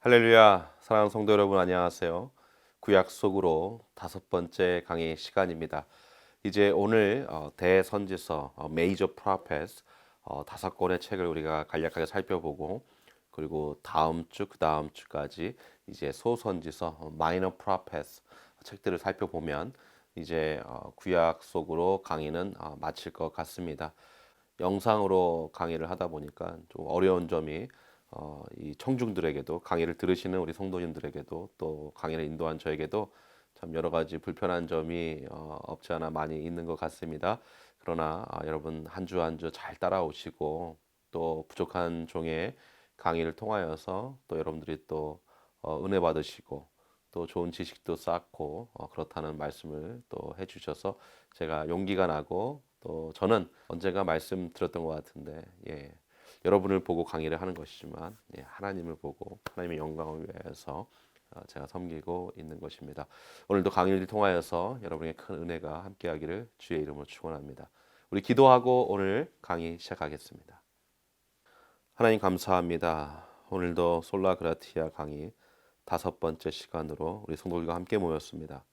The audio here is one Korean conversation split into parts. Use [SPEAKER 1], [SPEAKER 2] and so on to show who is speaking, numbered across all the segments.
[SPEAKER 1] 할렐루야, 사랑하는 성도 여러분 안녕하세요. 구약 속으로 5번째 강의 시간입니다. 이제 오늘 대선지서 메이저 프로페스 5권의 책을 우리가 간략하게 살펴보고 그리고 다음 주, 그 다음 주까지 이제 소선지서 마이너 프로페스 책들을 살펴보면 이제 구약 속으로 강의는 마칠 것 같습니다. 영상으로 강의를 하다 보니까 좀 어려운 점이 이 청중들에게도 강의를 들으시는 우리 성도님들에게도 또 강의를 인도한 저에게도 참 여러 가지 불편한 점이 없지 않아 많이 있는 것 같습니다. 그러나 여러분 한 주 한 주 잘 따라오시고 또 부족한 종의 강의를 통하여서 또 여러분들이 또 은혜 받으시고 또 좋은 지식도 쌓고 그렇다는 말씀을 또 해주셔서 제가 용기가 나고 또 저는 언젠가 말씀드렸던 것 같은데 여러분을 보고 강의를 하는 것이지만 하나님을 보고 하나님의 영광을 위해서 제가 섬기고 있는 것입니다. 오늘도 강의를 통하여서 여러분의 큰 은혜가 함께하기를 주의 이름으로 축원합니다. 우리 기도하고 오늘 강의 시작하겠습니다. 하나님 감사합니다. 오늘도 솔라그라티아 강의 5번째 시간으로 우리 성도들과 함께 모였습니다.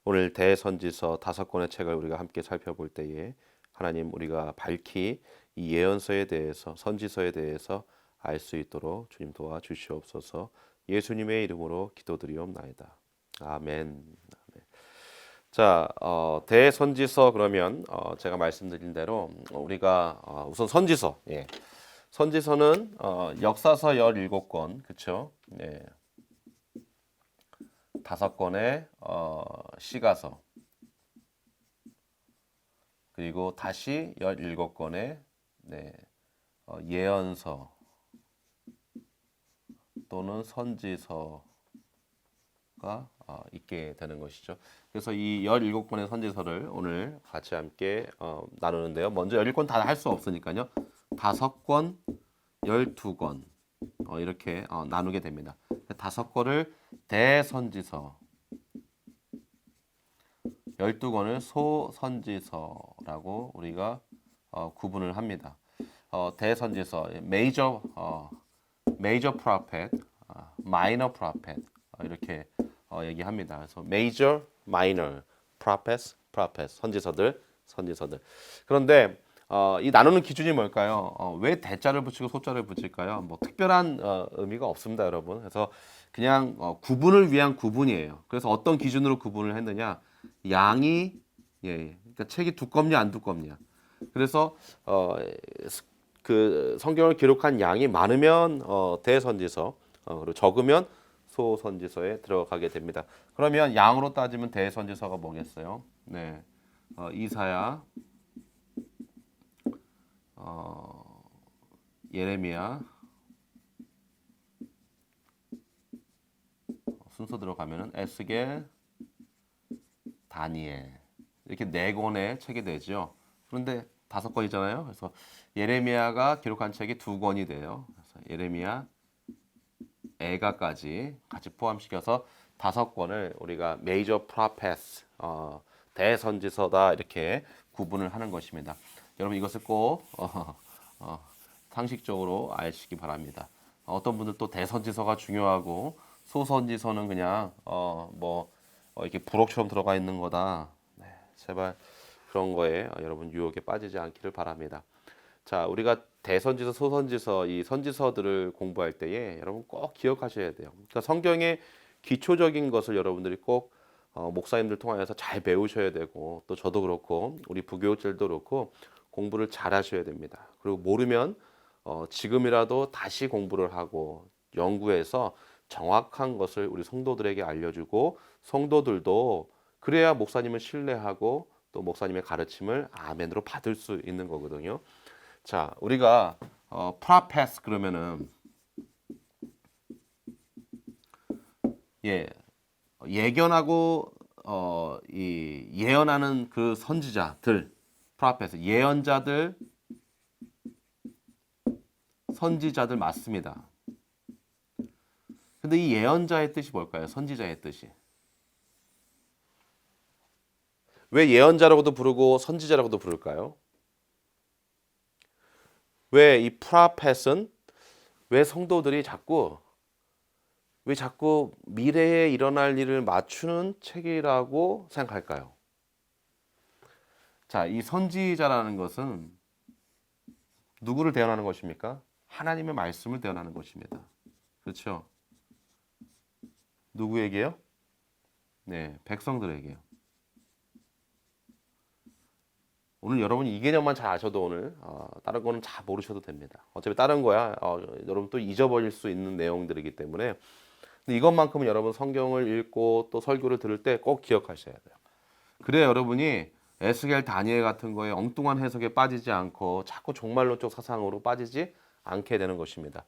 [SPEAKER 1] 오늘 대선지서 5권의 책을 우리가 함께 살펴볼 때에 하나님 우리가 밝히 이 예언서에 대해서 선지서에 대해서 알 수 있도록 주님 도와주시옵소서. 예수님의 이름으로 기도드리옵나이다. 아멘. 아멘. 자, 대선지서 그러면 제가 말씀드린 대로 우리가 우선 선지서, 선지서는 역사서 17권, 그렇죠? 5권의 시가서 그리고 다시 17권의 예언서 또는 선지서가 있게 되는 것이죠. 그래서 이 17권의 선지서를 오늘 같이 함께 나누는데요. 먼저 17권 다 할 수 없으니까요. 5권, 12권 이렇게 나누게 됩니다. 5권을 대선지서 12권을 소선지서라고 우리가 구분을 합니다. 대선지서 메이저 프로펫, 마이너 프로펫 이렇게 얘기합니다. 그래서 메이저, 마이너, 프로펫 선지서들. 그런데 이 나누는 기준이 뭘까요? 왜 대자를 붙이고 소자를 붙일까요? 뭐 특별한 의미가 없습니다, 여러분. 그래서 그냥 구분을 위한 구분이에요. 그래서 어떤 기준으로 구분을 했느냐? 양이 그러니까 책이 두껍냐 안 두껍냐. 그래서 그 성경을 기록한 양이 많으면 대선지서 그리고 적으면 소선지서에 들어가게 됩니다. 그러면 양으로 따지면 대선지서가 뭐겠어요? 이사야, 예레미야 순서대로 가면은 에스겔, 다니엘 이렇게 4권의 책이 되죠. 그런데 5권이잖아요. 그래서 예레미야가 기록한 책이 2권이 돼요. 그래서 예레미야, 에가까지 같이 포함시켜서 5권을 우리가 메이저 프로페스 대선지서다 이렇게 구분을 하는 것입니다. 여러분 이것을 꼭 상식적으로 아시기 바랍니다. 어떤 분들 또 대선지서가 중요하고 소선지서는 그냥 이렇게 부록처럼 들어가 있는 거다. 제발 그런 거에 여러분 유혹에 빠지지 않기를 바랍니다. 자, 우리가 대선지서, 소선지서 이 선지서들을 공부할 때에 여러분 꼭 기억하셔야 돼요. 그러니까 성경의 기초적인 것을 여러분들이 꼭 목사님들 통하여서 잘 배우셔야 되고 또 저도 그렇고 우리 부교육자들도 그렇고 공부를 잘 하셔야 됩니다. 그리고 모르면 지금이라도 다시 공부를 하고 연구해서 정확한 것을 우리 성도들에게 알려주고 성도들도 그래야 목사님을 신뢰하고 또 목사님의 가르침을 아멘으로 받을 수 있는 거거든요. 자, 우리가 프로페스 그러면은 예견하고 이 예언하는 그 선지자들 프로페스 예언자들 선지자들 맞습니다. 근데 이 예언자의 뜻이 뭘까요? 선지자의 뜻이 왜 예언자라고도 부르고 선지자라고도 부를까요? 왜 이 프로펫은 왜 성도들이 자꾸 왜 자꾸 미래에 일어날 일을 맞추는 책이라고 생각할까요? 자, 이 선지자라는 것은 누구를 대언하는 것입니까? 하나님의 말씀을 대언하는 것입니다. 그렇죠? 누구에게요? 네, 백성들에게요. 오늘 여러분이 이 개념만 잘 아셔도 오늘 다른 거는 잘 모르셔도 됩니다. 어차피 다른 거야 여러분 또 잊어버릴 수 있는 내용들이기 때문에 근데 이것만큼은 여러분 성경을 읽고 또 설교를 들을 때 꼭 기억하셔야 돼요. 그래야 여러분이 에스겔 다니엘 같은 거에 엉뚱한 해석에 빠지지 않고 자꾸 종말론적 사상으로 빠지지 않게 되는 것입니다.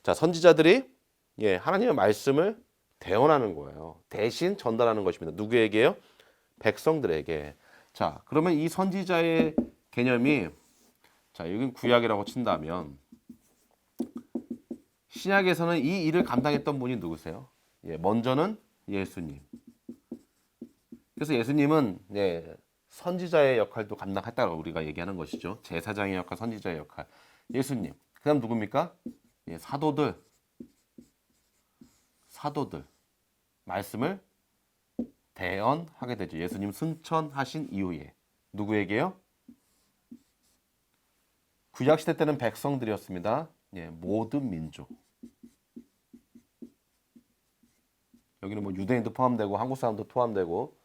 [SPEAKER 1] 자, 선지자들이 하나님의 말씀을 대언하는 거예요. 대신 전달하는 것입니다. 누구에게요? 백성들에게. 자, 그러면 이 선지자의 개념이 자, 여기 구약이라고 친다면 신약에서는 이 일을 감당했던 분이 누구세요? 먼저는 예수님. 그래서 예수님은 선지자의 역할도 감당했다고 우리가 얘기하는 것이죠. 제사장의 역할, 선지자의 역할. 예수님. 그다음 누굽니까? 사도들. 말씀을 대언하게 되죠. 예수님 승천하신 이후에. 누구에게요? 구약 시대 때는 백성들이었습니다. 모든 민족. 여기는 뭐 유대인도 포함되고 한국 사람도 포함되고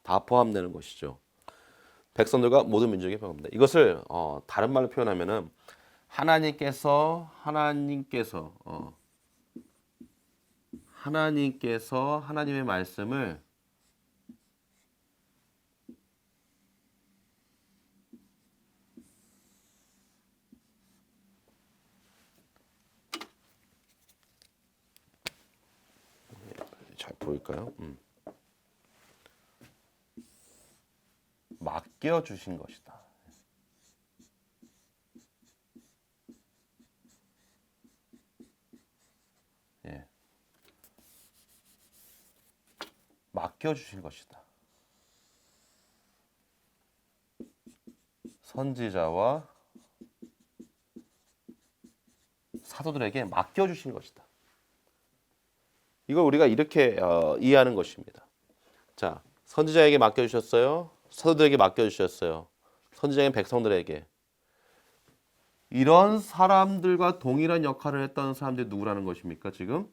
[SPEAKER 1] 다 포함되는 것이죠. 백성들과 모든 민족이 포함합니다. 이것을 다른 말로 표현하면은 하나님께서 하나님의 말씀을 잘 보일까요? 맡겨 주신 것이다. 예. 맡겨 주신 것이다. 선지자와 사도들에게 맡겨 주신 것이다. 이걸 우리가 이렇게 이해하는 것입니다. 자, 선지자에게 맡겨 주셨어요. 사도들에게 맡겨 주셨어요. 선지자인 백성들에게. 이런 사람들과 동일한 역할을 했던 사람들이 누구라는 것입니까? 지금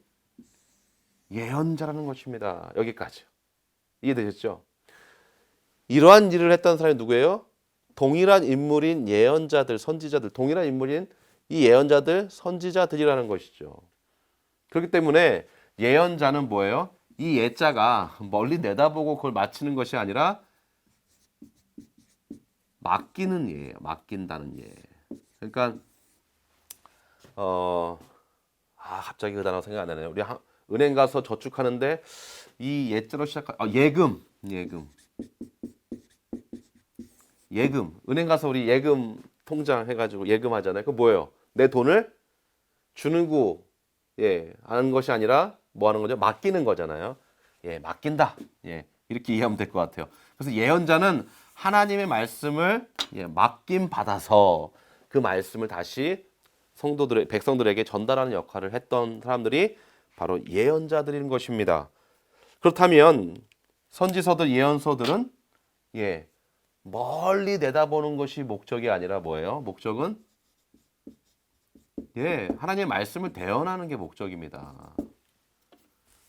[SPEAKER 1] 예언자라는 것입니다. 여기까지 이해되셨죠? 이러한 일을 했던 사람이 누구예요? 동일한 인물인 예언자들, 선지자들, 동일한 인물인 이 예언자들, 선지자들이라는 것이죠. 그렇기 때문에 예언자는 뭐예요? 이 예자가 멀리 내다보고 그걸 마치는 것이 아니라 맡기는 예예요. 맡긴다는 예. 그러니까 갑자기 그 단어 생각 안 나네요. 우리 은행 가서 저축하는데 이 예자로 시작한 예금. 은행 가서 우리 예금 통장 해가지고 예금하잖아요. 그 뭐예요? 내 돈을 주는 구 하는 것이 아니라 뭐 하는 거죠? 맡기는 거잖아요. 맡긴다. 이렇게 이해하면 될 것 같아요. 그래서 예언자는 하나님의 말씀을 맡김 받아서 그 말씀을 다시 백성들에게 전달하는 역할을 했던 사람들이 바로 예언자들인 것입니다. 그렇다면 선지서들, 예언서들은 멀리 내다보는 것이 목적이 아니라 뭐예요? 목적은 하나님의 말씀을 대언하는 게 목적입니다.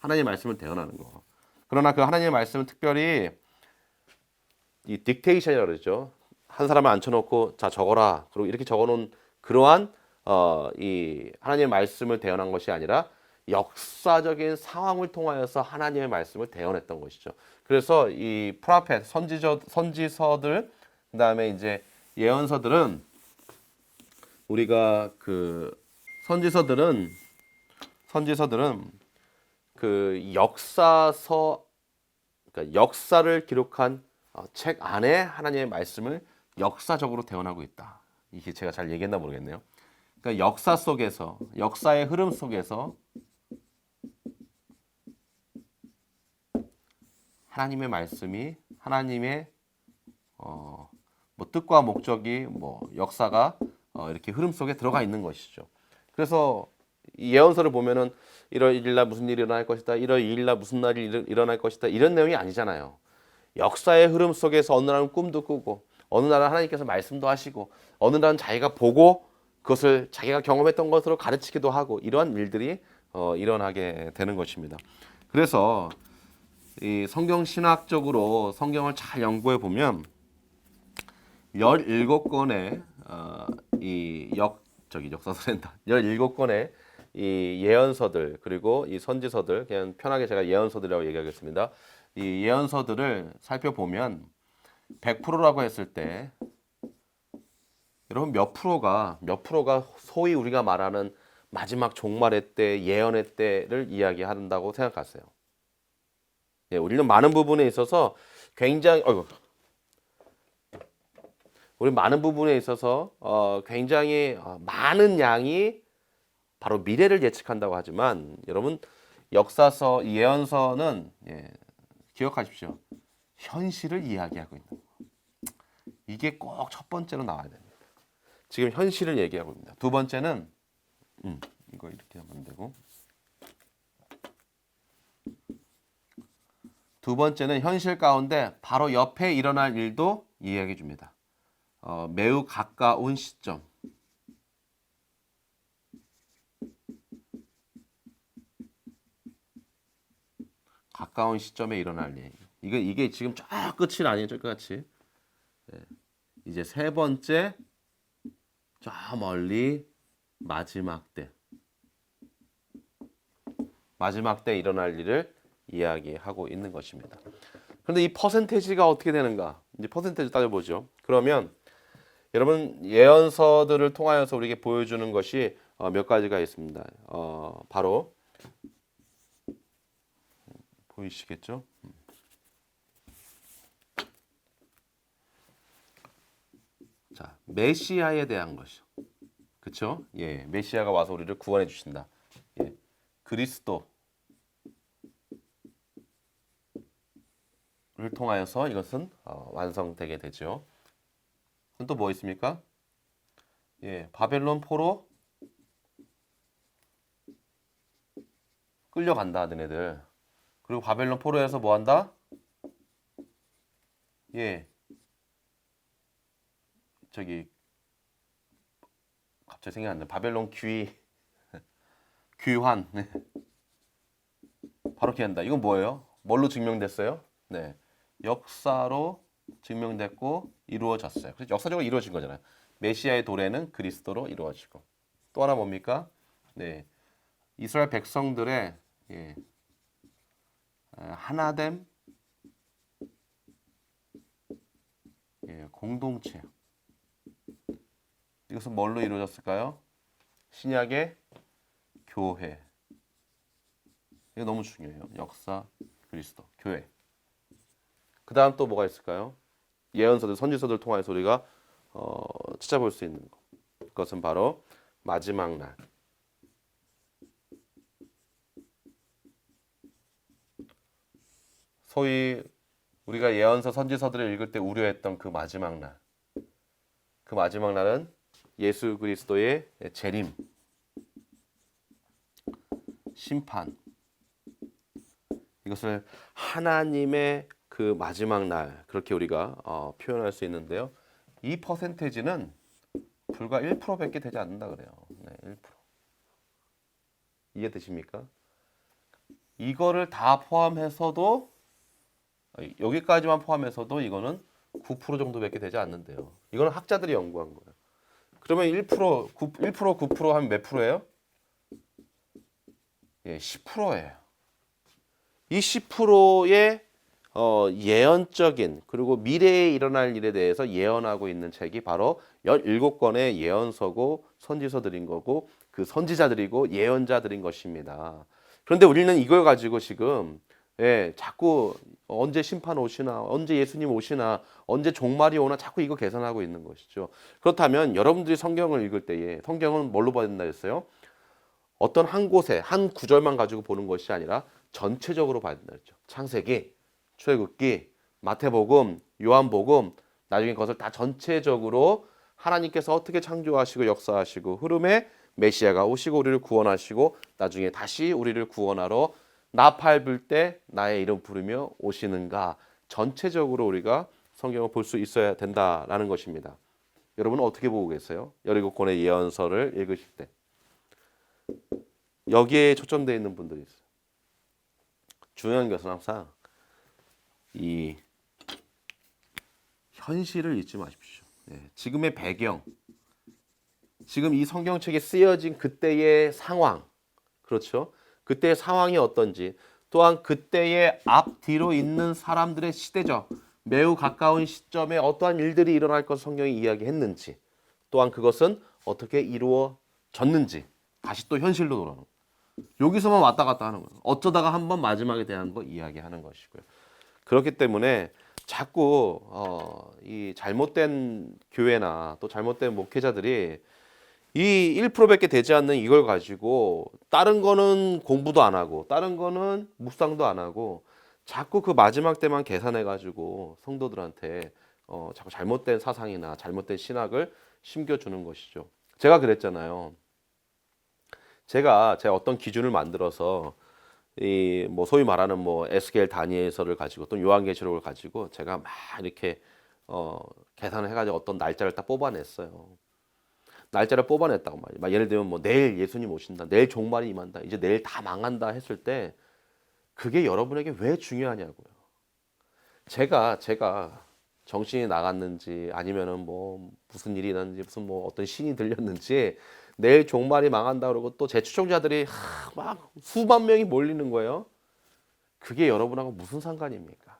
[SPEAKER 1] 하나님의 말씀을 대언하는 거. 그러나 그 하나님의 말씀은 특별히 이 딕테이션이라고 그러죠. 한 사람을 앉혀놓고 자 적어라. 그리고 이렇게 적어놓은 그러한 이 하나님의 말씀을 대언한 것이 아니라 역사적인 상황을 통하여서 하나님의 말씀을 대언했던 것이죠. 그래서 이 프로페트 선지서들 그다음에 이제 예언서들은 우리가 그 선지서들은 그 역사서 그러니까 역사를 기록한 책 안에 하나님의 말씀을 역사적으로 대언하고 있다. 이게 제가 잘 얘기했나 모르겠네요. 그러니까 역사 속에서 역사의 흐름 속에서 하나님의 말씀이 하나님의 뭐 뜻과 목적이 뭐 역사가 이렇게 흐름 속에 들어가 있는 것이죠. 그래서 이 예언서를 보면은 1월 1일 날 무슨 일이 일어날 것이다. 1월 2일 날 무슨 날이 일어날 것이다. 이런 내용이 아니잖아요. 역사의 흐름 속에서 어느 날은 꿈도 꾸고 어느 날은 하나님께서 말씀도 하시고 어느 날은 자기가 보고 그것을 자기가 경험했던 것으로 가르치기도 하고 이러한 일들이 일어나게 되는 것입니다. 그래서 이 성경 신학적으로 성경을 잘 연구해 보면 17권의 역사서랜다. 17권의 이 예언서들 그리고 이 선지서들 그냥 편하게 제가 예언서들이라고 얘기하겠습니다. 이 예언서들을 살펴보면 100%라고 했을 때 여러분 몇 프로가 소위 우리가 말하는 마지막 종말의 때, 예언의 때를 이야기한다고 생각하세요? 예, 우리는 많은 부분에 있어서 굉장히 우리 많은 부분에 있어서 굉장히 많은 양이 바로 미래를 예측한다고 하지만 여러분 역사서, 예언서는 기억하십시오. 현실을 이야기하고 있는 거. 이게 꼭 첫 번째로 나와야 됩니다. 지금 현실을 얘기하고 있습니다. 두 번째는 이거 이렇게 하면 되고 두 번째는 현실 가운데 바로 옆에 일어날 일도 이야기해 줍니다. 매우 가까운 시점. 가까운 시점에 일어날 일. 이게 지금 쫙 끝이 아니에요, 끝같이. 이제 세 번째, 저 멀리 마지막 때. 마지막 때 일어날 일을 이야기하고 있는 것입니다. 그런데 이 퍼센테이지가 어떻게 되는가? 이제 퍼센테이지 따져보죠. 그러면 여러분 예언서들을 통하여서 우리에게 보여주는 것이 몇 가지가 있습니다. 바로 보이시겠죠? 자, 메시아에 대한 것이요. 그렇죠? 예, 메시아가 와서 우리를 구원해 주신다. 예, 그리스도를 통하여서 이것은 완성되게 되죠. 그럼 또 뭐 있습니까? 예, 바벨론 포로 끌려간다, 너네들. 그리고 바벨론 포로에서 뭐 한다? 예, 갑자기 생각이 안 나. 바벨론 귀환. 네. 바로 이렇게 한다. 이건 뭐예요? 뭘로 증명됐어요? 네, 역사로 증명됐고 이루어졌어요. 그래서 역사적으로 이루어진 거잖아요. 메시아의 도래는 그리스도로 이루어지고 또 하나 뭡니까? 네, 이스라엘 백성들의 하나됨, 공동체. 이것은 뭘로 이루어졌을까요? 신약의 교회. 이거 너무 중요해요. 역사, 그리스도, 교회. 그 다음 또 뭐가 있을까요? 예언서들, 선지서들 통해서 우리가 찾아볼 수 있는 것. 그것은 바로 마지막 날. 소위 우리가 예언서, 선지서들을 읽을 때 우려했던 그 마지막 날. 그 마지막 날은 예수 그리스도의 재림, 심판. 이것을 하나님의 그 마지막 날 그렇게 우리가 표현할 수 있는데요. 이 퍼센테이지는 불과 1%밖에 되지 않는다 그래요. 네, 1%. 이해되십니까? 이거를 다 포함해서도 여기까지만 포함해서도 이거는 9% 정도밖에 되지 않는데요. 이거는 학자들이 연구한 거예요. 그러면 1%, 9% 하면 몇 프로예요? 예, 10%예요. 이 10%의 예언적인 그리고 미래에 일어날 일에 대해서 예언하고 있는 책이 바로 17권의 예언서고 선지서들인 거고 그 선지자들이고 예언자들인 것입니다. 그런데 우리는 이걸 가지고 지금 자꾸 언제 심판 오시나 언제 예수님 오시나 언제 종말이 오나 자꾸 이거 계산하고 있는 것이죠. 그렇다면 여러분들이 성경을 읽을 때에 성경은 뭘로 봐야 된다 했어요? 어떤 한 곳에 한 구절만 가지고 보는 것이 아니라 전체적으로 봐야 된다 했죠. 창세기, 출애굽기, 마태복음, 요한복음 나중에 그것을 다 전체적으로 하나님께서 어떻게 창조하시고 역사하시고 흐름에 메시아가 오시고 우리를 구원하시고 나중에 다시 우리를 구원하러 나 밟을 때 나의 이름 부르며 오시는가 전체적으로 우리가 성경을 볼 수 있어야 된다라는 것입니다. 여러분은 어떻게 보고 계세요? 17권의 예언서를 읽으실 때 여기에 초점되어 있는 분들이 있어요. 중요한 것은 항상 이 현실을 잊지 마십시오. 지금의 배경, 지금 이 성경책에 쓰여진 그때의 상황, 그렇죠? 그때의 상황이 어떤지, 또한 그때의 앞뒤로 있는 사람들의 시대적, 매우 가까운 시점에 어떠한 일들이 일어날 것을 성경이 이야기했는지, 또한 그것은 어떻게 이루어졌는지, 다시 또 현실로 돌아오는 거예요. 여기서만 왔다 갔다 하는 거예요. 어쩌다가 한번 마지막에 대한 거 이야기하는 것이고요. 그렇기 때문에 자꾸 이 잘못된 교회나 또 잘못된 목회자들이 이 1%밖에 되지 않는 이걸 가지고 다른 거는 공부도 안 하고 다른 거는 묵상도 안 하고 자꾸 그 마지막 때만 계산해 가지고 성도들한테 자꾸 잘못된 사상이나 잘못된 신학을 심겨주는 것이죠. 제가 그랬잖아요. 제가 어떤 기준을 만들어서 이 뭐 소위 말하는 뭐 에스겔 다니엘서를 가지고 또 요한계시록을 가지고 제가 막 이렇게 계산을 해가지고 어떤 날짜를 딱 뽑아냈어요. 날짜를 뽑아냈다고 말이에요. 막 예를 들면 뭐 내일 예수님 오신다, 내일 종말이 임한다, 이제 내일 다 망한다 했을 때 그게 여러분에게 왜 중요하냐고요. 제가 정신이 나갔는지 아니면은 뭐 무슨 일이 있었는지 무슨 뭐 어떤 신이 들렸는지 내일 종말이 망한다 그러고 또 제 추종자들이 막 수만 명이 몰리는 거예요. 그게 여러분하고 무슨 상관입니까?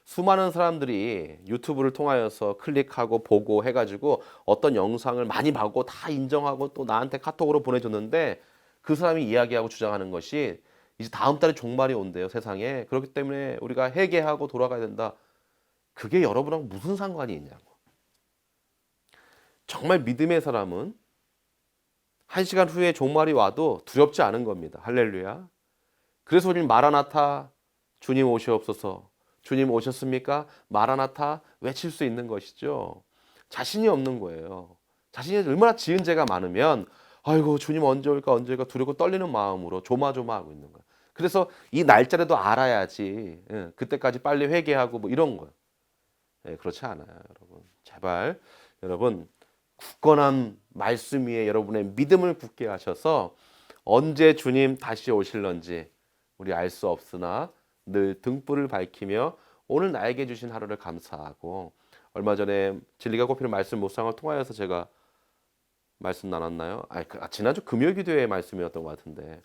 [SPEAKER 1] 수많은 사람들이 유튜브를 통하여서 클릭하고 보고 해가지고 어떤 영상을 많이 보고 다 인정하고 또 나한테 카톡으로 보내줬는데 그 사람이 이야기하고 주장하는 것이 이제 다음 달에 종말이 온대요, 세상에. 그렇기 때문에 우리가 회개하고 돌아가야 된다. 그게 여러분하고 무슨 상관이 있냐고. 정말 믿음의 사람은 1시간 후에 종말이 와도 두렵지 않은 겁니다. 할렐루야. 그래서 우리는 마라나타, 주님 오시옵소서, 주님 오셨습니까? 마라나타 외칠 수 있는 것이죠. 자신이 없는 거예요. 자신이 얼마나 지은 죄가 많으면 아이고 주님 언제 올까 두렵고 떨리는 마음으로 조마조마하고 있는 거예요. 그래서 이 날짜라도 알아야지 그때까지 빨리 회개하고 뭐 이런 거예요. 그렇지 않아요, 여러분. 제발 여러분 굳건한 말씀 위에 여러분의 믿음을 굳게 하셔서 언제 주님 다시 오실런지 우리 알 수 없으나 늘 등불을 밝히며 오늘 나에게 주신 하루를 감사하고, 얼마 전에 진리가 꼽히는 말씀 묵상을 통하여서 제가 말씀 나눴나요? 지난주 금요 기도의 말씀이었던 것 같은데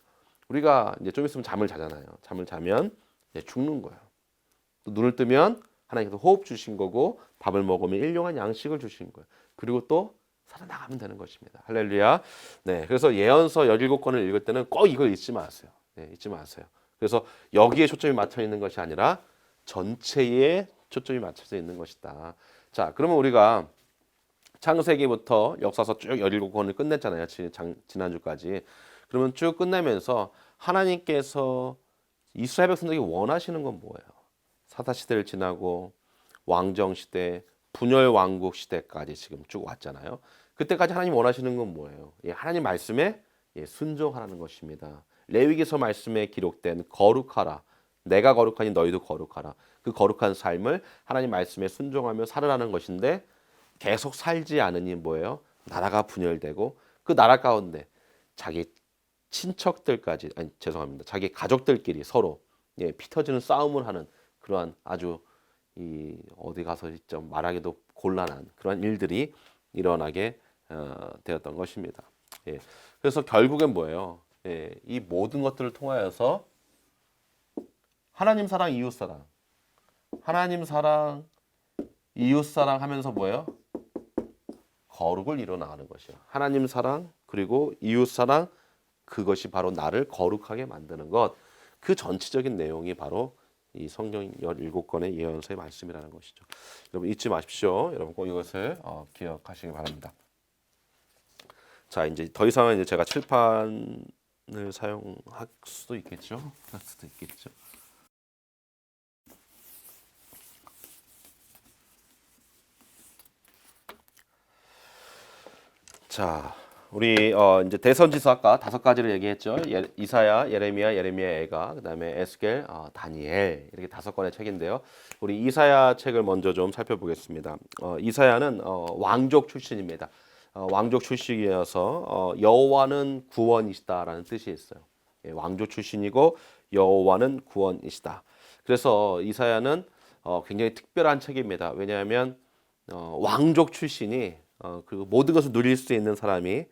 [SPEAKER 1] 우리가 이제 좀 있으면 잠을 자잖아요. 잠을 자면 이제 죽는 거예요. 또 눈을 뜨면 하나님께서 호흡 주신 거고 밥을 먹으면 일용할 양식을 주신 거예요. 그리고 또 살아나가면 되는 것입니다. 할렐루야. 네, 그래서 예언서 17권을 읽을 때는 꼭 이걸 잊지 마세요. 네, 잊지 마세요. 그래서 여기에 초점이 맞춰 있는 것이 아니라 전체에 초점이 맞춰져 있는 것이다. 자, 그러면 우리가 창세기부터 역사서 쭉 17권을 끝냈잖아요. 지난주까지. 그러면 쭉 끝내면서 하나님께서 이스라엘 백성들에게 원하시는 건 뭐예요? 사사시대를 지나고 왕정시대, 분열왕국 시대까지 지금 쭉 왔잖아요. 그때까지 하나님 원하시는 건 뭐예요? 하나님 말씀에 순종하라는 것입니다. 레위기서 말씀에 기록된 거룩하라, 내가 거룩하니 너희도 거룩하라, 그 거룩한 삶을 하나님 말씀에 순종하며 살으라는 것인데 계속 살지 않으니 뭐예요? 나라가 분열되고 그 나라 가운데 자기 친척들까지, 죄송합니다, 자기 가족들끼리 서로 피 터지는 싸움을 하는 그러한 아주 어디 가서 좀 말하기도 곤란한 그런 일들이 일어나게 되었던 것입니다. 그래서 결국엔 뭐예요? 이 모든 것들을 통하여서 하나님 사랑, 이웃 사랑, 하나님 사랑, 이웃 사랑 하면서 뭐예요? 거룩을 이뤄나가는 것이요. 하나님 사랑 그리고 이웃 사랑, 그것이 바로 나를 거룩하게 만드는 것. 그 전체적인 내용이 바로 이 성경 17권의 예언서의 말씀이라는 것이죠. 여러분 잊지 마십시오. 여러분 꼭 이것을 기억하시기 바랍니다. 자, 이제 더 이상은 이제 제가 칠판을 사용할 수도 있겠죠. 할 수도 있겠죠. 자, 우리 이제 대선지서 아까 5가지를 얘기했죠. 이사야, 예레미야, 애가, 그다음에 에스겔, 다니엘 이렇게 5권의 책인데요. 우리 이사야 책을 먼저 좀 살펴보겠습니다. 이사야는 왕족 출신입니다. 왕족 출신이어서 여호와는 구원이시다라는 뜻이 있어요. 예, 왕족 출신이고 여호와는 구원이시다. 그래서 이사야는 굉장히 특별한 책입니다. 왜냐하면 왕족 출신이 그리고 모든 것을 누릴 수 있는 사람이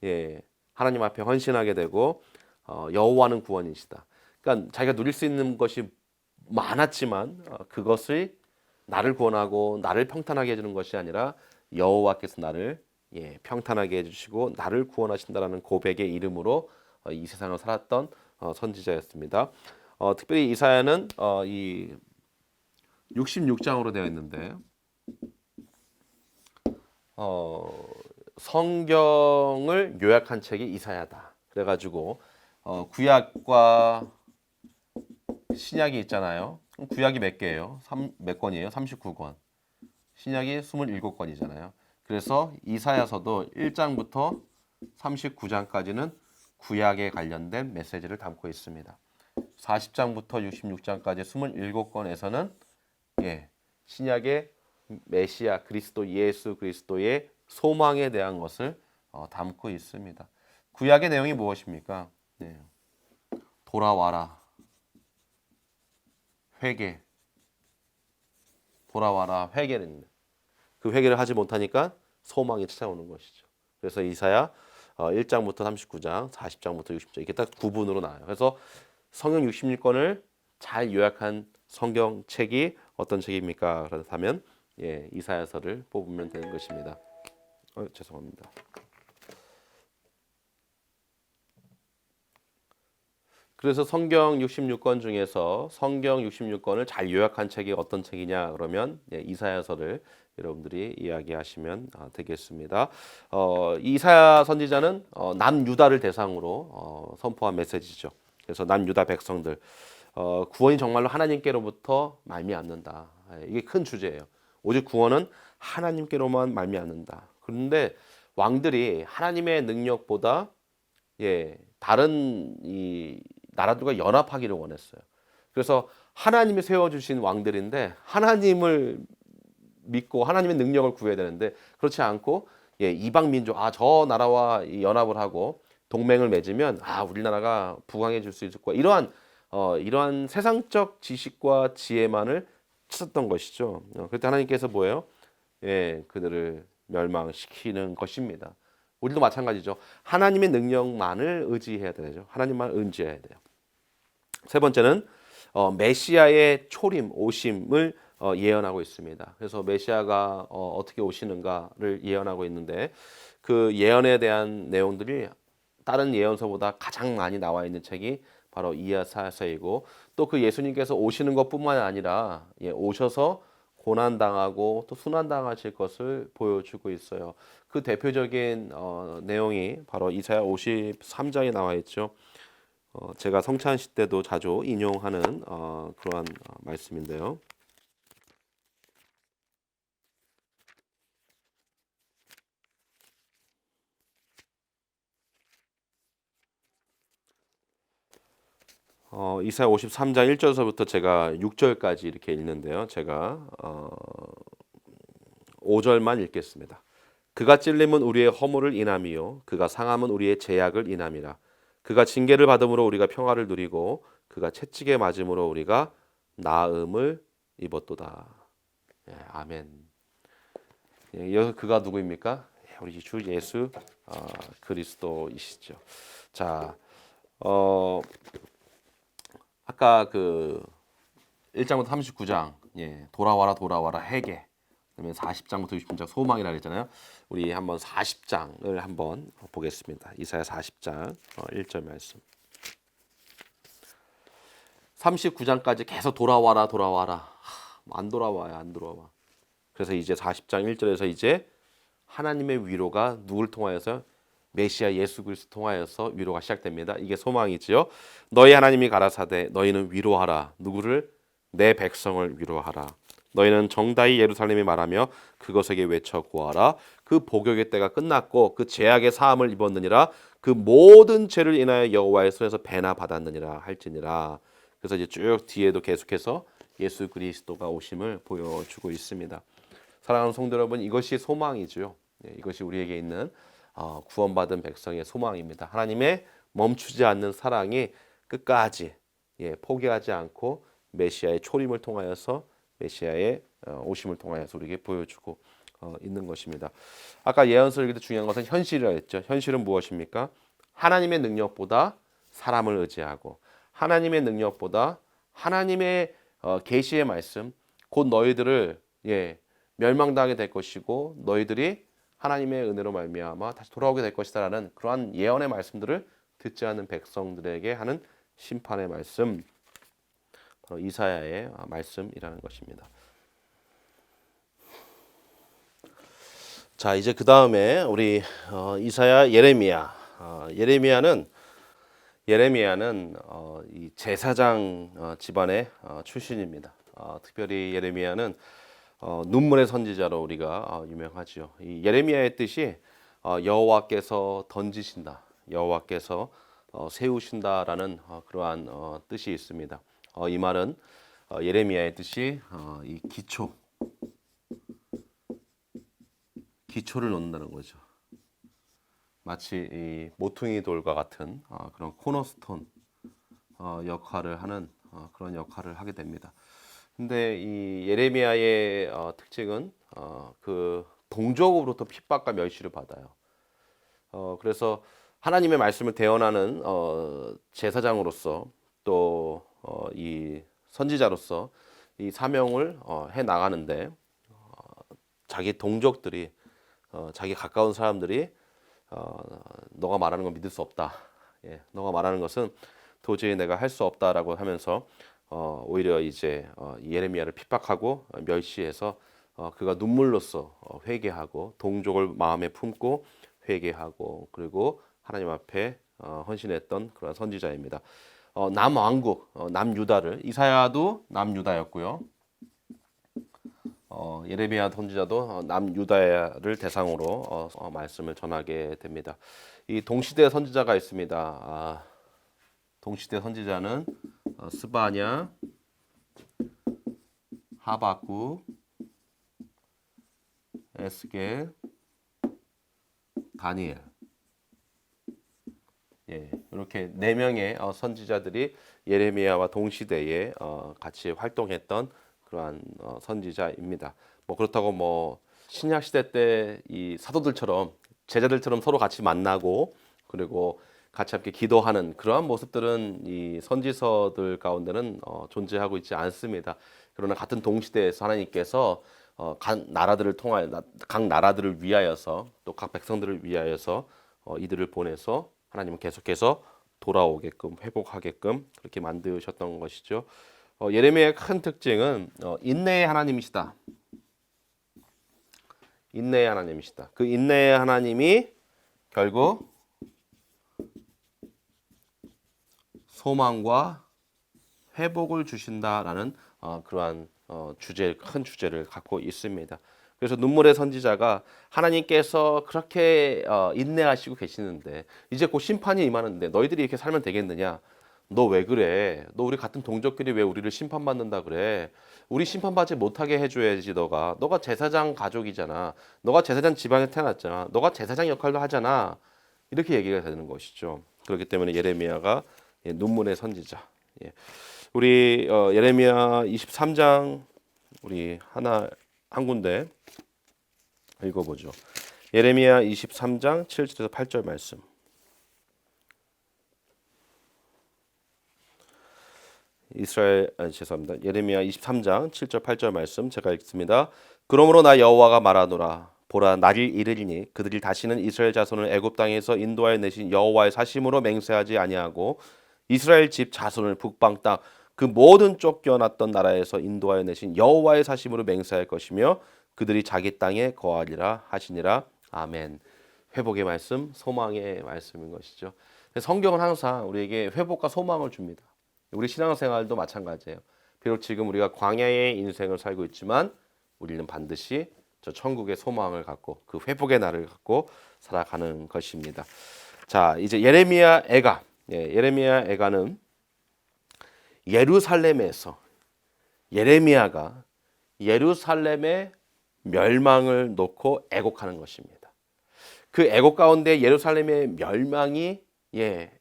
[SPEAKER 1] 예, 하나님 앞에 헌신하게 되고 여호와는 구원이시다. 그러니까 자기가 누릴 수 있는 것이 많았지만 그것을 나를 구원하고 나를 평탄하게 해주는 것이 아니라 여호와께서 나를 평탄하게 해주시고 나를 구원하신다라는 고백의 이름으로 이 세상을 살았던 선지자였습니다. 특별히 이사야는 이 66장으로 되어 있는데 성경을 요약한 책이 이사야다. 그래가지고 구약과 신약이 있잖아요. 그럼 구약이 몇 개예요? 몇 권이에요? 39권. 신약이 27권이잖아요. 그래서 이사야서도 1장부터 39장까지는 구약에 관련된 메시지를 담고 있습니다. 40장부터 66장까지 27권에서는 신약의 메시아 그리스도 예수 그리스도의 소망에 대한 것을 담고 있습니다. 구약의 내용이 무엇입니까? 돌아와라, 회개, 돌아와라, 회개는 그 회개를 하지 못하니까 소망이 찾아오는 것이죠. 그래서 이사야 1장부터 39장, 40장부터 60장 이렇게 딱 구분으로 나와요. 그래서 성경 66권을 잘 요약한 성경책이 어떤 책입니까? 그렇다면 이사야서를 뽑으면 되는 것입니다. 죄송합니다. 그래서 성경 66권 중에서 성경 66권을 잘 요약한 책이 어떤 책이냐 그러면 이사야서를 여러분들이 이야기하시면 되겠습니다. 이사야 선지자는 남유다를 대상으로 선포한 메시지죠. 그래서 남유다 백성들 구원이 정말로 하나님께로부터 말미암는다. 이게 큰 주제예요. 오직 구원은 하나님께로만 말미암는다. 그런데 왕들이 하나님의 능력보다 다른 이 나라들과 연합하기를 원했어요. 그래서 하나님이 세워주신 왕들인데 하나님을 믿고 하나님의 능력을 구해야 되는데 그렇지 않고 이방 민족 저 나라와 연합을 하고 동맹을 맺으면 우리나라가 부강해질 수 있을 거야. 이러한 세상적 지식과 지혜만을 찾았던 것이죠. 그때 하나님께서 뭐예요? 그들을 멸망시키는 것입니다. 우리도 마찬가지죠. 하나님의 능력만을 의지해야 되죠. 하나님만 의지해야 돼요. 세 번째는 메시아의 초림, 오심을 예언하고 있습니다. 그래서 메시아가 어떻게 오시는가를 예언하고 있는데 그 예언에 대한 내용들이 다른 예언서보다 가장 많이 나와 있는 책이 바로 이사야서이고 또 그 예수님께서 오시는 것뿐만 아니라 오셔서 고난당하고 또 순환당하실 것을 보여주고 있어요. 그 대표적인 내용이 바로 이사야 53장에 나와 있죠. 제가 성찬식 때도 자주 인용하는 그러한 말씀인데요. 이사야 53장 1절서부터 제가 6절까지 이렇게 읽는데요. 제가 5절만 읽겠습니다. 그가 찔림은 우리의 허물을 인함이요 그가 상함은 우리의 죄악을 인함이라. 그가 징계를 받음으로 우리가 평화를 누리고 그가 채찍에 맞음으로 우리가 나음을 입었도다. 아멘. 그가 누구입니까? 우리 주 예수 그리스도이시죠. 자, 아까 그 1장부터 39장 돌아와라 돌아와라 회개 그다음에 40장부터 60장 소망이라 그랬잖아요. 우리 한번 40장을 한번 보겠습니다. 이사야 40장 1절 말씀. 39장까지 계속 돌아와라 돌아와라. 안 돌아와요. 안 돌아와. 그래서 이제 40장 1절에서 이제 하나님의 위로가 누굴 통하여서 메시아 예수 그리스도 통하여서 위로가 시작됩니다. 이게 소망이지요. 너희 하나님이 가라사대 너희는 위로하라. 누구를? 내 백성을 위로하라. 너희는 정다이 예루살렘에 말하며 그것에게 외쳐 구하라. 그 복역의 때가 끝났고 그 죄악의 사함을 입었느니라 그 모든 죄를 인하여 여호와의 손에서 배나 받았느니라 할지니라. 그래서 이제 쭉 뒤에도 계속해서 예수 그리스도가 오심을 보여주고 있습니다. 사랑하는 성도 여러분, 이것이 소망이죠. 이것이 우리에게 있는 구원받은 백성의 소망입니다. 하나님의 멈추지 않는 사랑이 끝까지 포기하지 않고 메시아의 초림을 통하여서 메시아의 오심을 통하여서 우리에게 보여주고 있는 것입니다. 아까 예언설교도 중요한 것은 현실이라 했죠. 현실은 무엇입니까? 하나님의 능력보다 사람을 의지하고 하나님의 능력보다 하나님의 계시의 말씀 곧 너희들을 멸망당하게 될 것이고 너희들이 하나님의 은혜로 말미암아 다시 돌아오게 될 것이다라는 그러한 예언의 말씀들을 듣지 않는 백성들에게 하는 심판의 말씀, 바로 이사야의 말씀이라는 것입니다. 자, 이제 그 다음에 우리 이사야, 예레미야. 예레미야는 이 제사장 집안의 출신입니다. 특별히 예레미야는 눈물의 선지자로 우리가 유명하죠. 이 예레미야의 뜻이 여호와께서 던지신다, 여호와께서 세우신다라는 그러한 뜻이 있습니다. 이 말은 예레미야의 뜻이 이 기초를 놓는다는 거죠. 마치 이 모퉁이 돌과 같은 그런 코너스톤 역할을 하는 그런 역할을 하게 됩니다. 근데 이 예레미야의 특징은 그 동족으로부터 핍박과 멸시를 받아요. 그래서 하나님의 말씀을 대언하는 제사장으로서 또 이 선지자로서 이 사명을 해 나가는데 자기 동족들이 자기 가까운 사람들이 너가 말하는 건 믿을 수 없다. 너가 말하는 것은 도저히 내가 할 수 없다라고 하면서 오히려 이제 예레미야를 핍박하고 멸시해서 그가 눈물로써 회개하고 동족을 마음에 품고 회개하고 그리고 하나님 앞에 헌신했던 그런 선지자입니다. 남왕국 남유다를 이사야도 남유다였고요. 예레미야 선지자도 남유다를 대상으로 말씀을 전하게 됩니다. 이 동시대 선지자가 있습니다. 동시대 선지자는 스바냐, 하박국, 에스겔, 다니엘. 이렇게 네 명의 선지자들이 예레미야와 동시대에 같이 활동했던 그러한 선지자입니다. 뭐 그렇다고 뭐 신약 시대 때 이 사도들처럼 제자들처럼 서로 같이 만나고 그리고 같이 함께 기도하는 그러한 모습들은 이 선지서들 가운데는 존재하고 있지 않습니다. 그러나 같은 동시대에서 하나님께서 각 나라들을 통하여 각 나라들을 위하여서 또 각 백성들을 위하여서 이들을 보내서 하나님은 계속해서 돌아오게끔 회복하게끔 그렇게 만드셨던 것이죠. 예레미야의 큰 특징은 인내의 하나님이시다. 인내의 하나님이시다. 그 인내의 하나님이 결국 소망과 회복을 주신다라는 그러한 큰 주제를 갖고 있습니다. 그래서 눈물의 선지자가 하나님께서 그렇게 인내하시고 계시는데 이제 곧 심판이 임하는데 너희들이 이렇게 살면 되겠느냐? 너 왜 그래? 너 우리 같은 동족끼리 왜 우리를 심판받는다 그래? 우리 심판받지 못하게 해줘야지 너가 제사장 가족이잖아. 너가 제사장 집안에 태어났잖아. 너가 제사장 역할도 하잖아. 이렇게 얘기가 되는 것이죠. 그렇기 때문에 예레미야가 눈물의 선지자. 우리 예레미야 23장 우리 한 군데 읽어보죠. 예레미야 23장 7절에서 8절 말씀. 죄송합니다. 예레미야 23장 7절 8절 말씀 제가 읽습니다. 그러므로 나 여호와가 말하노라. 보라 날이 이르리니 그들이 다시는 이스라엘 자손을 애굽 땅에서 인도하여 내신 여호와의 사심으로 맹세하지 아니하고 이스라엘 집 자손을 북방 땅 그 모든 쫓겨났던 나라에서 인도하여 내신 여호와의 사심으로 맹세할 것이며 그들이 자기 땅에 거하리라 하시니라. 아멘. 회복의 말씀, 소망의 말씀인 것이죠. 성경은 항상 우리에게 회복과 소망을 줍니다. 우리 신앙생활도 마찬가지예요. 비록 지금 우리가 광야의 인생을 살고 있지만 우리는 반드시 저 천국의 소망을 갖고 그 회복의 날을 갖고 살아가는 것입니다. 자, 이제 예레미야 애가, 예레미야 애가는 예루살렘에서 예레미야가 예루살렘의 멸망을 놓고 애곡하는 것입니다. 그 애곡 가운데 예루살렘의 멸망이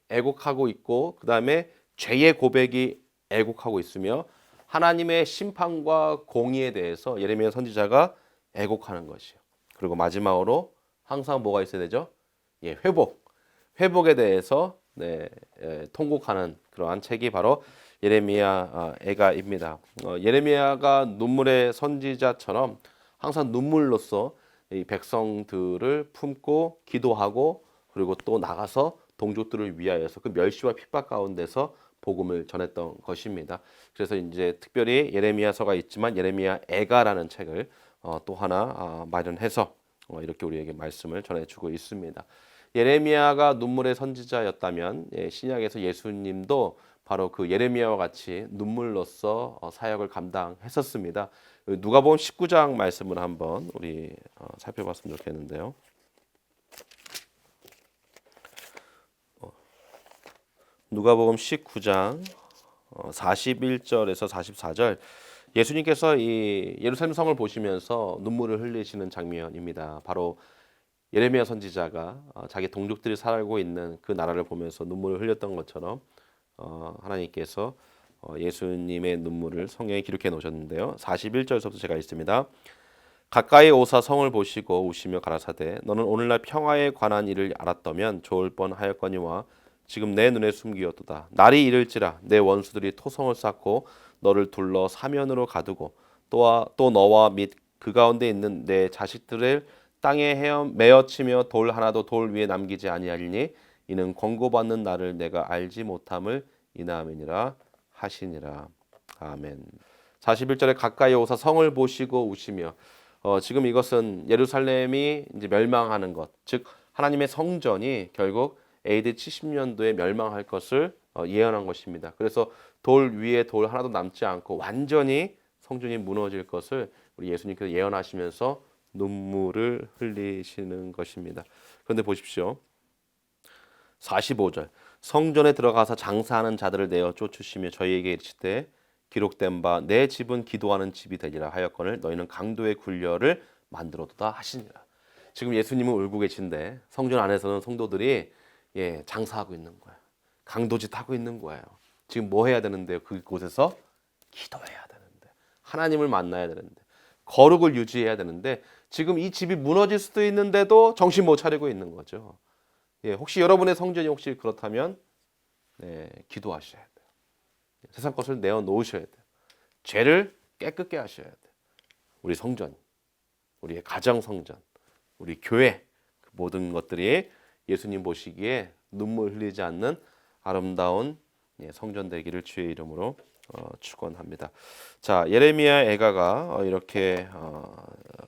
[SPEAKER 1] 애곡하고 있고 그 다음에 죄의 고백이 애곡하고 있으며 하나님의 심판과 공의에 대해서 예레미야 선지자가 애곡하는 것이요. 그리고 마지막으로 항상 뭐가 있어야 되죠? 회복에 대해서 통곡하는 그러한 책이 바로 예레미야 애가입니다. 예레미야가 눈물의 선지자처럼 항상 눈물로써 이 백성들을 품고 기도하고 그리고 또 나가서 동족들을 위하여서 그 멸시와 핍박 가운데서 복음을 전했던 것입니다. 그래서 이제 특별히 예레미야서가 있지만 예레미야 애가라는 책을 또 하나 마련해서 이렇게 우리에게 말씀을 전해주고 있습니다. 예레미야가 눈물의 선지자였다면 신약에서 예수님도 바로 그 예레미야와 같이 눈물로써 사역을 감당했었습니다. 누가복음 19장 말씀을 한번 우리 살펴봤으면 좋겠는데요. 누가복음 19장 41절에서 44절 예수님께서 이 예루살렘 성을 보시면서 눈물을 흘리시는 장면입니다. 바로 예레미야 선지자가 자기 동족들이 살고 있는 그 나라를 보면서 눈물을 흘렸던 것처럼 하나님께서 예수님의 눈물을 성경에 기록해 놓으셨는데요. 41절에서부터 제가 읽습니다. 가까이 오사 성을 보시고 우시며 가라사대 너는 오늘날 평화에 관한 일을 알았다면 좋을 뻔하였거니와 지금 내 눈에 숨기었도다. 날이 이를지라 내 원수들이 토성을 쌓고 너를 둘러 사면으로 가두고 또 너와 및 그 가운데 있는 내 자식들을 땅에 메어치며 돌 하나도 돌 위에 남기지 아니하리니 이는 권고받는 나를 내가 알지 못함을 이나함이니라 하시니라. 아멘. 41절에 가까이 오사 성을 보시고 우시며 지금 이것은 예루살렘이 이제 멸망하는 것, 즉 하나님의 성전이 결국 AD 70년도에 멸망할 것을 예언한 것입니다. 그래서 돌 위에 돌 하나도 남지 않고 완전히 성전이 무너질 것을 우리 예수님께서 예언하시면서 눈물을 흘리시는 것입니다. 그런데 보십시오. 45절 성전에 들어가서 장사하는 자들을 내어 쫓으시며 저희에게 이르시되 기록된 바 내 집은 기도하는 집이 되리라 하였거늘 너희는 강도의 굴려를 만들어두다 하시니라. 지금 예수님은 울고 계신데 성전 안에서는 성도들이 장사하고 있는 거예요. 강도짓 하고 있는 거예요. 지금 뭐 해야 되는데요? 그곳에서 기도해야 되는데 하나님을 만나야 되는데 거룩을 유지해야 되는데 지금 이 집이 무너질 수도 있는데도 정신 못 차리고 있는 거죠. 혹시 여러분의 성전이 혹시 그렇다면 기도하셔야 돼요. 세상 것을 내어놓으셔야 돼요. 죄를 깨끗게 하셔야 돼요. 우리 성전, 우리의 가정 성전, 우리 교회 그 모든 것들이 예수님 보시기에 눈물 흘리지 않는 아름다운 성전 되기를 주의 이름으로 축원합니다. 자, 예레미야 애가가 이렇게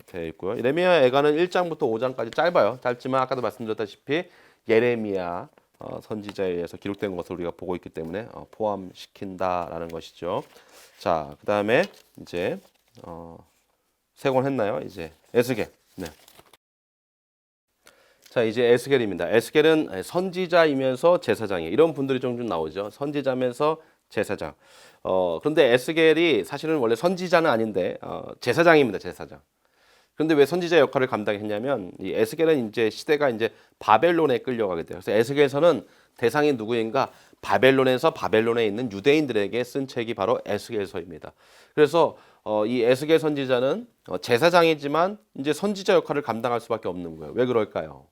[SPEAKER 1] 되어 있고요. 예레미야 애가는 1장부터 5장까지 짧아요. 짧지만 아까도 말씀드렸다시피 예레미야 선지자에 의해서 기록된 것을 우리가 보고 있기 때문에 포함시킨다라는 것이죠. 자, 그 다음에 이제 세 권 했나요? 이제 에스겔. 자, 이제 에스겔입니다. 에스겔은 선지자이면서 제사장이에요. 이런 분들이 좀 나오죠. 선지자면서 제사장. 그런데 에스겔이 사실은 원래 선지자는 아닌데 제사장입니다. 제사장. 그런데 왜 선지자 역할을 감당했냐면 이 에스겔은 이제 시대가 이제 바벨론에 끌려가게 돼요. 그래서 에스겔서는 대상이 누구인가? 바벨론에서 바벨론에 있는 유대인들에게 쓴 책이 바로 에스겔서입니다. 그래서 이 에스겔 선지자는 제사장이지만 이제 선지자 역할을 감당할 수밖에 없는 거예요. 왜 그럴까요?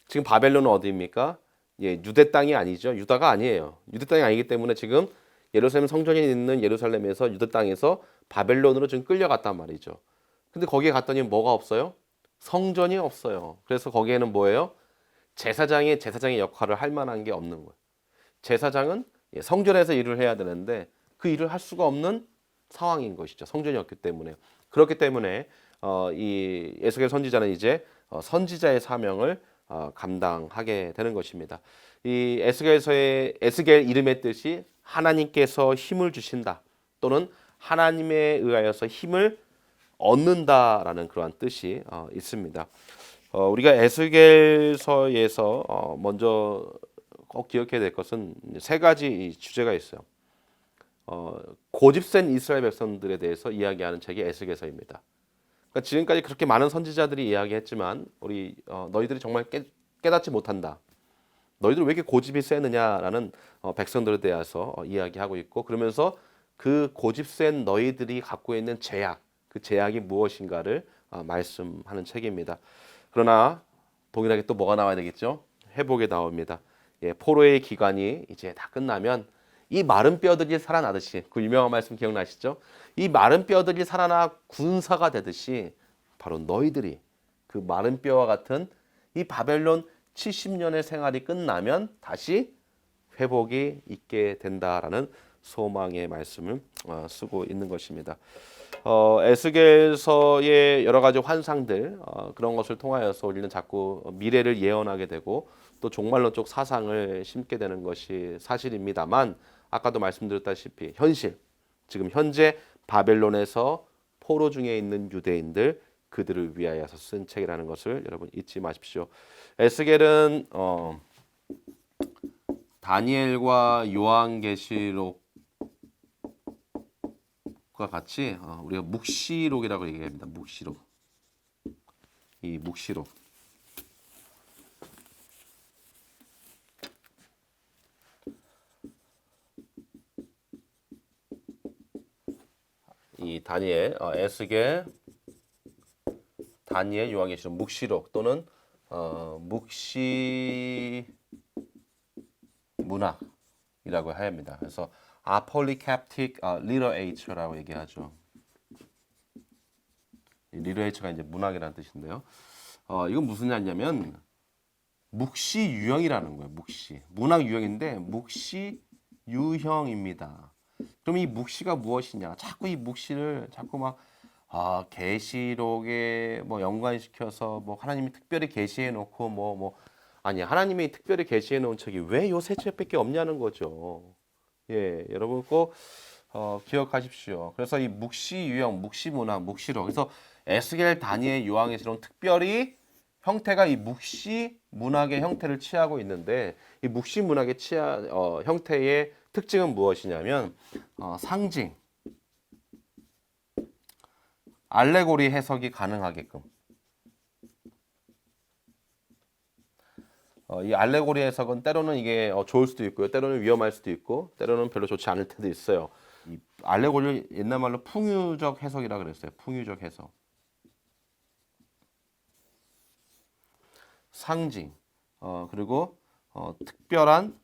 [SPEAKER 1] 지금 바벨론은 어디입니까? 유대 땅이 아니죠. 유다가 아니에요. 유대 땅이 아니기 때문에 지금 예루살렘 성전이 있는 예루살렘에서 유대 땅에서 바벨론으로 지금 끌려갔단 말이죠. 근데 거기에 갔더니 뭐가 없어요? 성전이 없어요. 그래서 거기에는 뭐예요? 제사장의 역할을 할 만한 게 없는 거예요. 제사장은 성전에서 일을 해야 되는데 그 일을 할 수가 없는 상황인 것이죠. 성전이 없기 때문에. 그렇기 때문에 이 에스겔 선지자는 이제 선지자의 사명을 감당하게 되는 것입니다. 이 에스겔서의 에스겔 이름의 뜻이 하나님께서 힘을 주신다 또는 하나님에 의하여서 힘을 얻는다라는 그러한 뜻이 있습니다. 우리가 에스겔서에서 먼저 꼭 기억해야 될 것은 세 가지 주제가 있어요. 고집센 이스라엘 백성들에 대해서 이야기하는 책이 에스겔서입니다. 그러니까 지금까지 그렇게 많은 선지자들이 이야기했지만 우리 너희들이 정말 깨닫지 못한다. 너희들 왜 이렇게 고집이 세느냐라는 백성들에 대해서 이야기하고 있고, 그러면서 그 고집센 너희들이 갖고 있는 제약, 그 제약이 무엇인가를 말씀하는 책입니다. 그러나 동일하게 또 뭐가 나와야 되겠죠? 회복이 나옵니다. 예, 포로의 기간이 이제 다 끝나면 이 마른 뼈들이 살아나듯이, 그 유명한 말씀 기억나시죠? 이 마른 뼈들이 살아나 군사가 되듯이 바로 너희들이 그 마른 뼈와 같은 이 바벨론 70년의 생활이 끝나면 다시 회복이 있게 된다라는 소망의 말씀을 쓰고 있는 것입니다. 에스겔서의 여러 가지 환상들, 그런 것을 통하여서 우리는 자꾸 미래를 예언하게 되고 또 종말론적 사상을 심게 되는 것이 사실입니다만, 아까도 말씀드렸다시피 현실, 지금 현재 바벨론에서 포로 중에 있는 유대인들, 그들을 위하여서 쓴 책이라는 것을 여러분 잊지 마십시오. 에스겔은 다니엘과 요한계시록과 같이 우리가 묵시록이라고 얘기합니다. 묵시록. 이 묵시록. 이 다니엘, 에스겔, 다니엘, 요한계시록, 묵시록 또는 묵시 문학이라고 합니다. 그래서 아폴리캡틱 리터에이처라고 얘기하죠. 리터에이처가 이제 문학이라는 뜻인데요. 이건 무슨 말이냐면 묵시 유형이라는 거예요. 묵시 문학 유형인데 묵시 유형입니다. 그럼 이 묵시가 무엇이냐? 자꾸 이 묵시를 자꾸 막 계시록에 뭐 연관시켜서 뭐 하나님이 특별히 계시해 놓고 아니, 하나님이 특별히 계시해 놓은 책이 왜 요 세 책밖에 없냐는 거죠. 예, 여러분 꼭 기억하십시오. 그래서 이 묵시 유형, 묵시 문학, 묵시록. 그래서 에스겔, 다니엘, 요한계시록은 특별히 형태가 이 묵시 문학의 형태를 취하고 있는데, 이 묵시 문학의 형태의 특징은 무엇이냐면 상징, 알레고리 해석이 가능하게끔. 이 알레고리 해석은 때로는 이게 좋을 수도 있고요, 때로는 위험할 수도 있고, 때로는 별로 좋지 않을 때도 있어요. 이 알레고리를 옛날 말로 풍유적 해석이라 그랬어요. 풍유적 해석. 상징, 그리고 특별한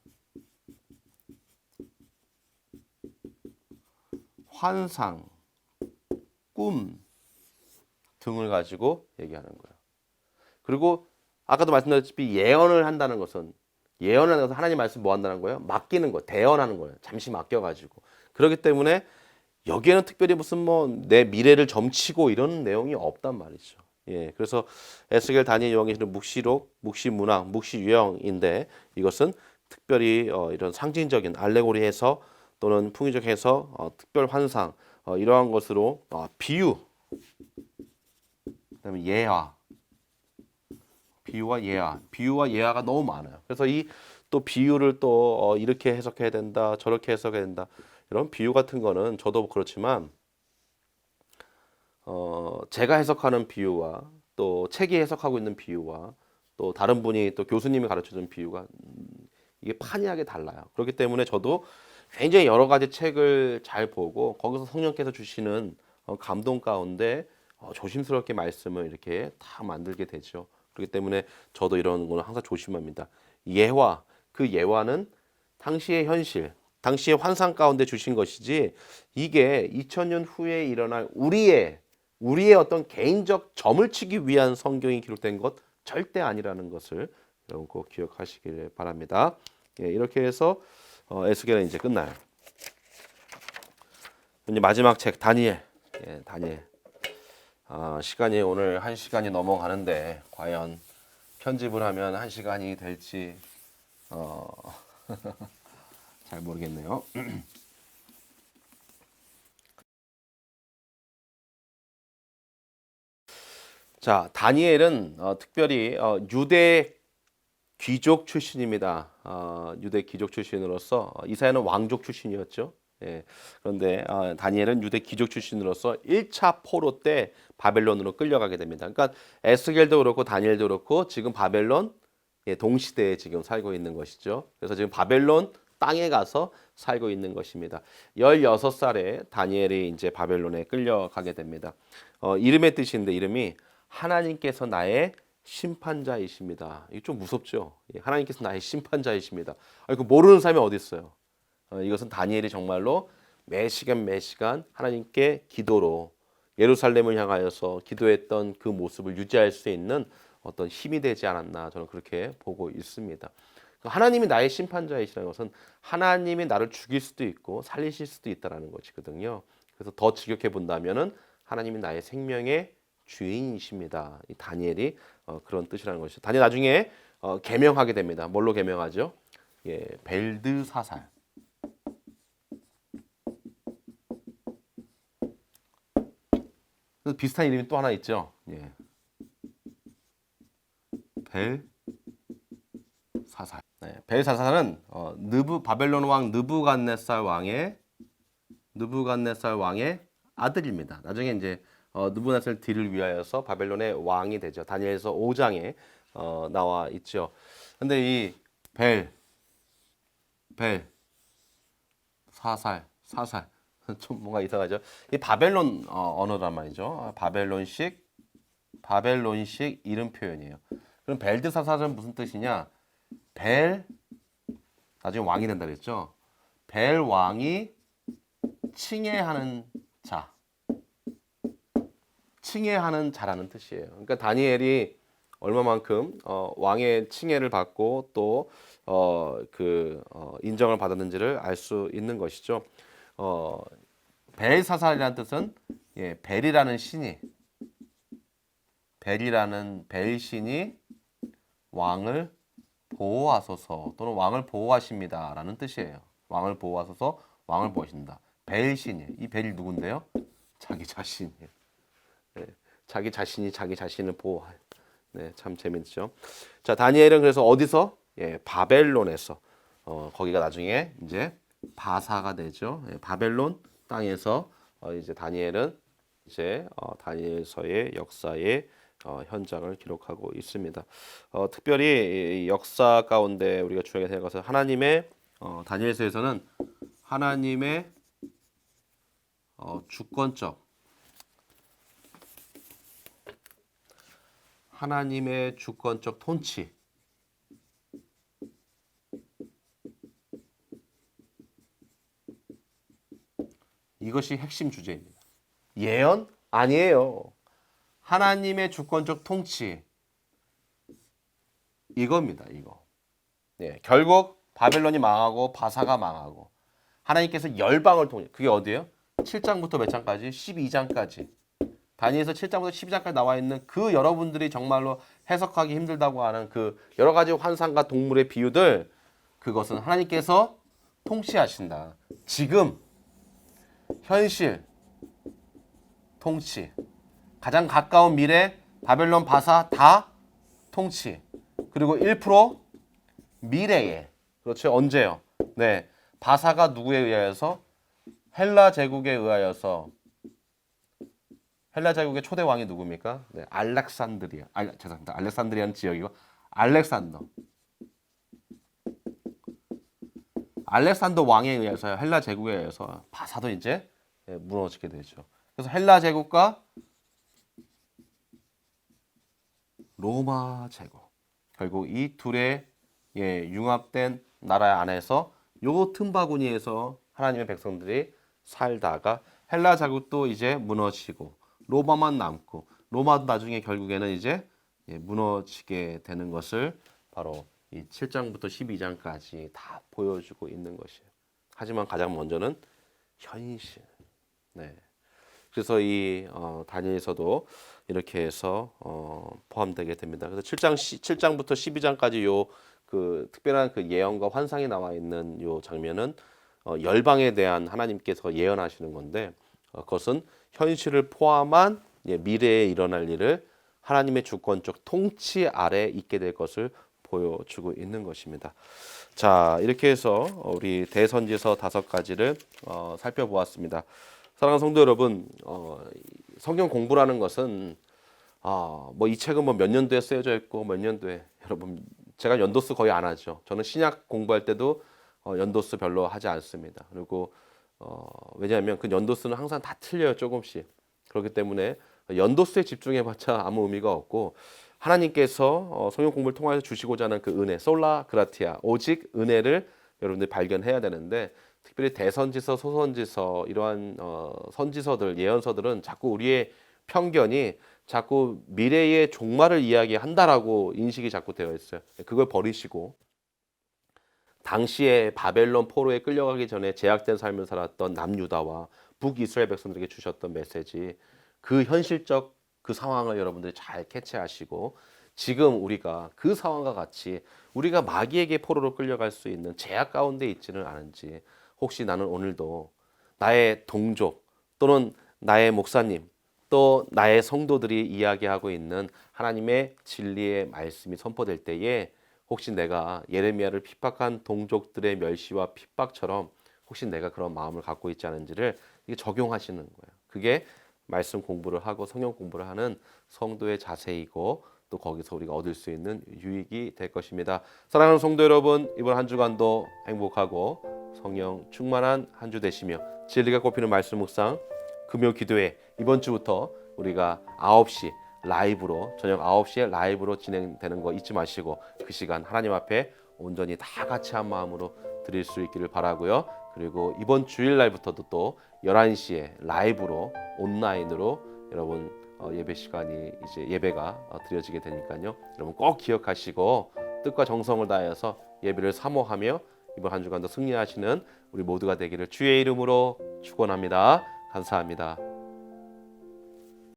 [SPEAKER 1] 환상, 꿈 등을 가지고 얘기하는 거예요. 그리고 아까도 말씀드렸다시피 예언을 한다는 것은, 하나님 말씀 뭐 한다는 거예요? 맡기는 거, 대언하는 거예요. 잠시 맡겨가지고. 그렇기 때문에 여기에는 특별히 무슨 뭐 내 미래를 점치고 이런 내용이 없단 말이죠. 예, 그래서 에스겔, 다니엘, 요한계시록, 묵시록, 묵시문학, 묵시유형인데, 이것은 특별히 이런 상징적인 알레고리해서 또는 풍유적 해서 특별 환상, 이러한 것으로 비유, 그다음에 예화, 비유와 예화가 너무 많아요. 그래서 이 또 비유를 또 이렇게 해석해야 된다, 저렇게 해석해야 된다, 이런 비유 같은 거는 저도 그렇지만 제가 해석하는 비유와 또 책이 해석하고 있는 비유와 또 다른 분이 또 교수님이 가르쳐준 비유가 이게 판이하게 달라요. 그렇기 때문에 저도 굉장히 여러 가지 책을 잘 보고 거기서 성령께서 주시는 감동 가운데 조심스럽게 말씀을 이렇게 다 만들게 되죠. 그렇기 때문에 저도 이런 거는 항상 조심합니다. 예화, 그 예화는 당시의 현실, 당시의 환상 가운데 주신 것이지, 이게 2000년 후에 일어날 우리의 어떤 개인적 점을 치기 위한 성경이 기록된 것 절대 아니라는 것을 여러분 꼭 기억하시길 바랍니다. 예, 이렇게 해서 에스겔은 이제 끝나요. 이제 마지막 책 다니엘. 예, 다니엘. 시간이 오늘 1시간이 넘어가는데 과연 편집을 하면 1시간이 될지 잘 모르겠네요. 자, 다니엘은 특별히 유대 귀족 출신입니다. 유대 귀족 출신으로서 이사야는 왕족 출신이었죠. 예. 그런데 다니엘은 유대 귀족 출신으로서 1차 포로 때 바벨론으로 끌려가게 됩니다. 그러니까 에스겔도 그렇고 다니엘도 그렇고 지금 바벨론 동시대에 지금 살고 있는 것이죠. 그래서 지금 바벨론 땅에 가서 살고 있는 것입니다. 16살에 다니엘이 이제 바벨론에 끌려가게 됩니다. 이름의 뜻인데 이름이 하나님께서 나의 심판자이십니다. 이게 좀 무섭죠. 하나님께서 나의 심판자이십니다. 그 모르는 사람이 어디 있어요? 이것은 다니엘이 정말로 매 시간 하나님께 기도로 예루살렘을 향하여서 기도했던 그 모습을 유지할 수 있는 어떤 힘이 되지 않았나 저는 그렇게 보고 있습니다. 하나님이 나의 심판자이시라는 것은 하나님이 나를 죽일 수도 있고 살리실 수도 있다는 것이거든요. 그래서 더 직역해 본다면은 하나님이 나의 생명의 주인이십니다. 이 다니엘이 그런 뜻이라는 것이죠. 다니엘 나중에 계명하게 됩니다. 뭘로 계명하죠? 벨드사살. 그래서 비슷한 이름이 또 하나 있죠. 벨사살. 벨사살은 바벨론 왕 느부갓네살 왕의 아들입니다. 나중에 이제 느부갓네살 뒤를 위하여서 바벨론의 왕이 되죠. 다니엘서 5장에 나와 있죠. 근데 이 사살 좀 뭔가 이상하죠. 이 바벨론 언어란 말이죠. 바벨론식 이름 표현이에요. 그럼 벨드사살은 무슨 뜻이냐? 나중에 왕이 된다 그랬죠. 벨 왕이 칭해하는 자라는 뜻이에요. 그러니까 다니엘이 얼마만큼 왕의 칭해를 받고 또 인정을 받았는지를 알 수 있는 것이죠. 벨사살이라는 뜻은 벨이라는 신이 왕을 보호하소서 또는 왕을 보호하십니다라는 뜻이에요. 왕을 보호하소서, 왕을 보호하신다. 벨신이 이 벨이 누군데요? 자기 자신이에요. 자기 자신이 자기 자신을 보호할. 참 재밌죠. 자, 다니엘은 그래서 어디서? 바벨론에서 거기가 나중에 이제 바사가 되죠. 바벨론 땅에서 이제 다니엘은 이제 다니엘서의 역사의 현장을 기록하고 있습니다. 특별히 이 역사 가운데 우리가 중요하게 생각할 것은 하나님의 다니엘서에서는 하나님의 주권적 통치 이것이 핵심 주제입니다. 예언? 아니에요. 하나님의 주권적 통치 이겁니다. 이거. 결국 바벨론이 망하고 바사가 망하고 하나님께서 열방을 통해 그게 어디예요? 7장부터 몇 장까지? 12장까지. 다니엘서 7장부터 12장까지 나와 있는 그 여러분들이 정말로 해석하기 힘들다고 하는 그 여러 가지 환상과 동물의 비유들 그것은 하나님께서 통치하신다. 지금 현실 통치 가장 가까운 미래 바벨론 바사 다 통치 그리고 1% 미래에 그렇죠. 언제요? 바사가 누구에 의하여서 헬라 제국에 의하여서 헬라 제국의 초대 왕이 누굽니까? 죄송합니다. 알렉산드리아는 지역이고 알렉산더 왕에 의해서 헬라 제국에 의해서 바사도 이제 무너지게 되죠. 그래서 헬라 제국과 로마 제국 결국 이 둘의 융합된 나라 안에서 요 틈바구니에서 하나님의 백성들이 살다가 헬라 제국도 이제 무너지고 로마만 남고 로마도 나중에 결국에는 이제 무너지게 되는 것을 바로 이 7장부터 12장까지 다 보여주고 있는 것이에요. 하지만 가장 먼저는 현실. 그래서 이 다니엘서도 이렇게 해서 포함되게 됩니다. 그래서 7장부터 12장까지 요 그 특별한 그 예언과 환상이 나와 있는 요 장면은 열방에 대한 하나님께서 예언하시는 건데 그것은 현실을 포함한 미래에 일어날 일을 하나님의 주권적 통치 아래 있게 될 것을 보여주고 있는 것입니다. 자, 이렇게 해서 우리 대선지서 5가지를 살펴보았습니다. 사랑하는 성도 여러분, 성경 공부라는 것은 뭐 이 책은 뭐 몇 년도에 쓰여져 있고 몇 년도에, 여러분 제가 연도수 거의 안 하죠. 저는 신약 공부할 때도 연도수 별로 하지 않습니다. 그리고 왜냐하면 그 연도수는 항상 다 틀려요, 조금씩. 그렇기 때문에 연도수에 집중해봤자 아무 의미가 없고, 하나님께서 성경 공부를 통해서 주시고자 하는 그 은혜, 솔라 그라티아, 오직 은혜를 여러분들이 발견해야 되는데, 특별히 대선지서, 소선지서, 이러한 선지서들, 예언서들은 자꾸 우리의 편견이 자꾸 미래의 종말을 이야기한다라고 인식이 자꾸 되어 있어요. 그걸 버리시고, 당시에 바벨론 포로에 끌려가기 전에 제약된 삶을 살았던 남유다와 북이스라엘 백성들에게 주셨던 메시지, 그 현실적 그 상황을 여러분들이 잘 캐치하시고, 지금 우리가 그 상황과 같이 우리가 마귀에게 포로로 끌려갈 수 있는 제약 가운데 있지는 않은지, 혹시 나는 오늘도 나의 동족 또는 나의 목사님 또 나의 성도들이 이야기하고 있는 하나님의 진리의 말씀이 선포될 때에 혹시 내가 예레미야를 핍박한 동족들의 멸시와 핍박처럼 혹시 내가 그런 마음을 갖고 있지 않은지를 이게 적용하시는 거예요. 그게 말씀 공부를 하고 성경 공부를 하는 성도의 자세이고, 또 거기서 우리가 얻을 수 있는 유익이 될 것입니다. 사랑하는 성도 여러분, 이번 한 주간도 행복하고 성령 충만한 한 주 되시며, 진리가 꼽히는 말씀 묵상 금요 기도회 이번 주부터 우리가 9시 라이브로, 저녁 9시에 라이브로 진행되는 거 잊지 마시고, 그 시간 하나님 앞에 온전히 다 같이 한 마음으로 드릴 수 있기를 바라고요. 그리고 이번 주일날부터도 또 11시에 라이브로 온라인으로 여러분 예배 시간이 이제 예배가 드려지게 되니까요. 여러분 꼭 기억하시고 뜻과 정성을 다해서 예배를 사모하며 이번 한 주간도 승리하시는 우리 모두가 되기를 주의 이름으로 축원합니다. 감사합니다.